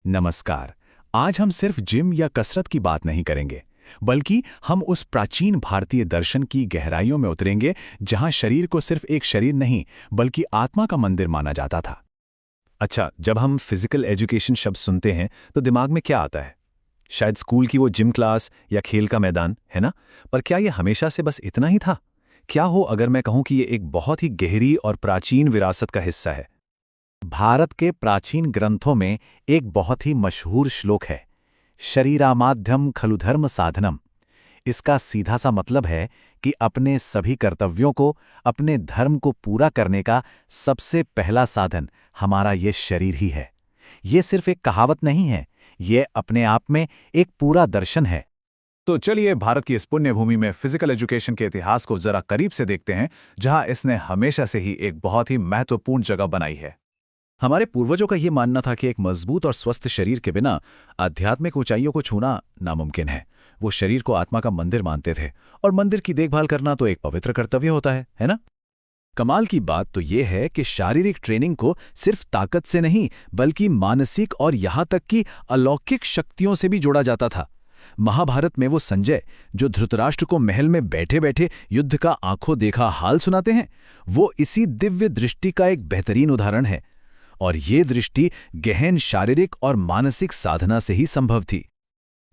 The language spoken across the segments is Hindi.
नमस्कार। आज हम सिर्फ जिम या कसरत की बात नहीं करेंगे, बल्कि हम उस प्राचीन भारतीय दर्शन की गहराइयों में उतरेंगे जहां शरीर को सिर्फ एक शरीर नहीं बल्कि आत्मा का मंदिर माना जाता था। अच्छा, जब हम फिजिकल एजुकेशन शब्द सुनते हैं तो दिमाग में क्या आता है? शायद स्कूल की वो जिम क्लास या खेल का मैदान, है ना? पर क्या ये हमेशा से बस इतना ही था? क्या हो अगर मैं कहूं कि ये एक बहुत ही गहरी और प्राचीन विरासत का हिस्सा है? भारत के प्राचीन ग्रंथों में एक बहुत ही मशहूर श्लोक है, शरीरामाध्यम खलु धर्म साधनम। इसका सीधा सा मतलब है कि अपने सभी कर्तव्यों को, अपने धर्म को पूरा करने का सबसे पहला साधन हमारा ये शरीर ही है। ये सिर्फ एक कहावत नहीं है, ये अपने आप में एक पूरा दर्शन है। तो चलिए भारत की इस पुण्य भूमि में फिजिकल एजुकेशन के इतिहास को जरा करीब से देखते हैं, जहां इसने हमेशा से ही एक बहुत ही महत्वपूर्ण जगह बनाई है। हमारे पूर्वजों का यह मानना था कि एक मजबूत और स्वस्थ शरीर के बिना आध्यात्मिक ऊंचाइयों को छूना नामुमकिन है। वो शरीर को आत्मा का मंदिर मानते थे, और मंदिर की देखभाल करना तो एक पवित्र कर्तव्य होता है ना? कमाल की बात तो यह है कि शारीरिक ट्रेनिंग को सिर्फ ताकत से नहीं बल्कि मानसिक और यहां तक कि अलौकिक शक्तियों से भी जोड़ा जाता था। महाभारत में वो संजय जो धृतराष्ट्र को महल में बैठे बैठे युद्ध का आंखों देखा हाल सुनाते हैं, वो इसी दिव्य दृष्टि का एक बेहतरीन उदाहरण है। और ये दृष्टि गहन शारीरिक और मानसिक साधना से ही संभव थी।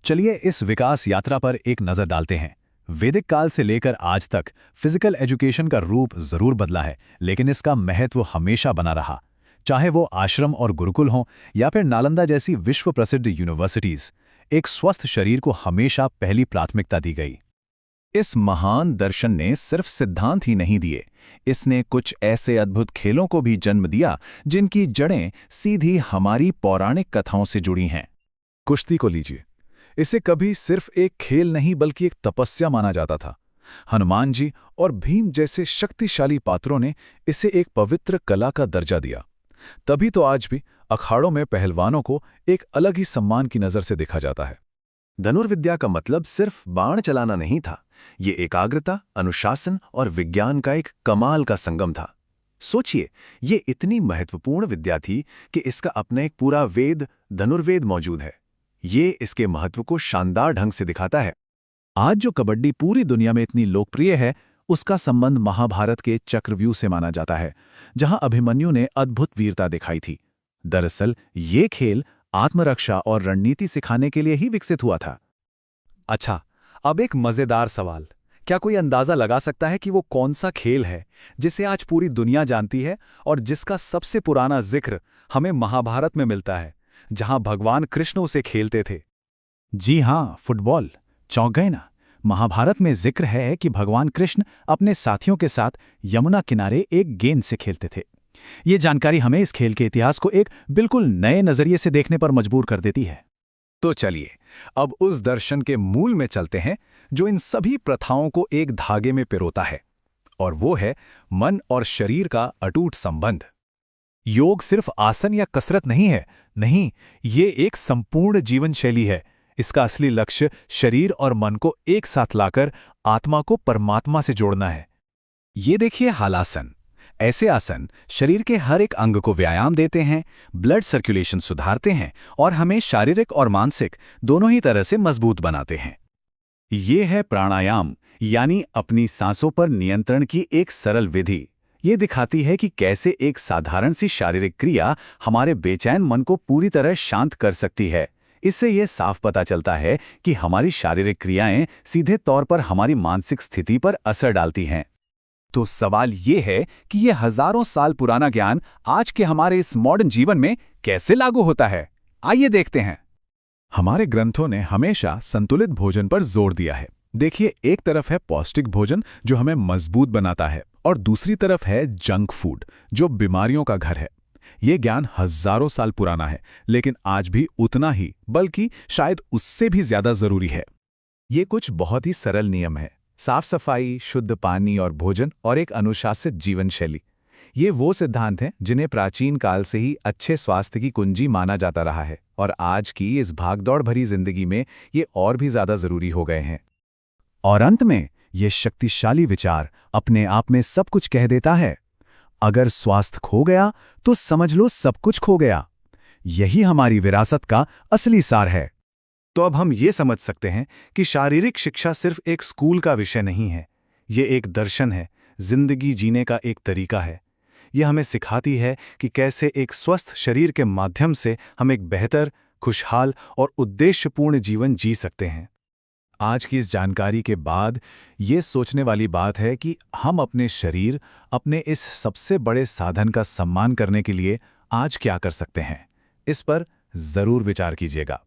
चलिए इस विकास यात्रा पर एक नजर डालते हैं। वैदिक काल से लेकर आज तक फिजिकल एजुकेशन का रूप जरूर बदला है, लेकिन इसका महत्व हमेशा बना रहा। चाहे वो आश्रम और गुरुकुल हों या फिर नालंदा जैसी विश्व प्रसिद्ध यूनिवर्सिटीज, एक स्वस्थ शरीर को हमेशा पहली प्राथमिकता दी गई। इस महान दर्शन ने सिर्फ सिद्धांत ही नहीं दिए, इसने कुछ ऐसे अद्भुत खेलों को भी जन्म दिया जिनकी जड़ें सीधी हमारी पौराणिक कथाओं से जुड़ी हैं। कुश्ती को लीजिए, इसे कभी सिर्फ एक खेल नहीं बल्कि एक तपस्या माना जाता था। हनुमान जी और भीम जैसे शक्तिशाली पात्रों ने इसे एक पवित्र कला का दर्जा दिया। तभी तो आज भी अखाड़ों में पहलवानों को एक अलग ही सम्मान की नजर से देखा जाता है। धनुर्विद्या का मतलब सिर्फ बाण चलाना नहीं था, ये एकाग्रता, अनुशासन और विज्ञान का एक कमाल का संगम था। सोचिए, ये इतनी महत्वपूर्ण विद्या थी कि इसका अपना एक पूरा वेद, धनुर्वेद मौजूद है। ये इसके महत्व को शानदार ढंग से दिखाता है। आज जो कबड्डी पूरी दुनिया में इतनी लोकप्रिय है, उसका संबंध महाभारत के चक्रव्यूह से माना जाता है, जहां अभिमन्यु ने अद्भुत वीरता दिखाई थी। दरअसल ये खेल आत्मरक्षा और रणनीति सिखाने के लिए ही विकसित हुआ था। अच्छा, अब एक मजेदार सवाल, क्या कोई अंदाजा लगा सकता है कि वो कौन सा खेल है जिसे आज पूरी दुनिया जानती है और जिसका सबसे पुराना जिक्र हमें महाभारत में मिलता है, जहां भगवान कृष्ण उसे खेलते थे? जी हां, फुटबॉल। चौंक गए ना? महाभारत में जिक्र है कि भगवान कृष्ण अपने साथियों के साथ यमुना किनारे एक गेंद से खेलते थे। ये जानकारी हमें इस खेल के इतिहास को एक बिल्कुल नए नजरिए से देखने पर मजबूर कर देती है। तो चलिए अब उस दर्शन के मूल में चलते हैं जो इन सभी प्रथाओं को एक धागे में पिरोता है, और वो है मन और शरीर का अटूट संबंध। योग सिर्फ आसन या कसरत नहीं है, नहीं, ये एक संपूर्ण जीवन शैली है। इसका असली लक्ष्य शरीर और मन को एक साथ लाकर आत्मा को परमात्मा से जोड़ना है। ये देखिए हलासन। ऐसे आसन शरीर के हर एक अंग को व्यायाम देते हैं, ब्लड सर्कुलेशन सुधारते हैं और हमें शारीरिक और मानसिक दोनों ही तरह से मजबूत बनाते हैं। ये है प्राणायाम, यानी अपनी सांसों पर नियंत्रण की एक सरल विधि। ये दिखाती है कि कैसे एक साधारण सी शारीरिक क्रिया हमारे बेचैन मन को पूरी तरह शांत कर सकती है। इससे यह साफ पता चलता है कि हमारी शारीरिक क्रियाएं सीधे तौर पर हमारी मानसिक स्थिति पर असर डालती हैं। तो सवाल ये है कि यह हजारों साल पुराना ज्ञान आज के हमारे इस मॉडर्न जीवन में कैसे लागू होता है? आइए देखते हैं। हमारे ग्रंथों ने हमेशा संतुलित भोजन पर जोर दिया है। देखिए, एक तरफ है पौष्टिक भोजन जो हमें मजबूत बनाता है, और दूसरी तरफ है जंक फूड जो बीमारियों का घर है। ये ज्ञान हजारों साल पुराना है, लेकिन आज भी उतना ही, बल्कि शायद उससे भी ज्यादा जरूरी है। ये कुछ बहुत ही सरल नियम है: साफ सफाई, शुद्ध पानी और भोजन, और एक अनुशासित जीवन शैली। ये वो सिद्धांत हैं जिन्हें प्राचीन काल से ही अच्छे स्वास्थ्य की कुंजी माना जाता रहा है, और आज की इस भागदौड़ भरी जिंदगी में ये और भी ज्यादा जरूरी हो गए हैं। और अंत में ये शक्तिशाली विचार अपने आप में सब कुछ कह देता है। अगर स्वास्थ्य खो गया तो समझ लो सब कुछ खो गया। यही हमारी विरासत का असली सार है। तो अब हम ये समझ सकते हैं कि शारीरिक शिक्षा सिर्फ एक स्कूल का विषय नहीं है। ये एक दर्शन है, जिंदगी जीने का एक तरीका है। यह हमें सिखाती है कि कैसे एक स्वस्थ शरीर के माध्यम से हम एक बेहतर, खुशहाल और उद्देश्यपूर्ण जीवन जी सकते हैं। आज की इस जानकारी के बाद ये सोचने वाली बात है कि हम अपने शरीर, अपने इस सबसे बड़े साधन का सम्मान करने के लिए आज क्या कर सकते हैं। इस पर जरूर विचार कीजिएगा।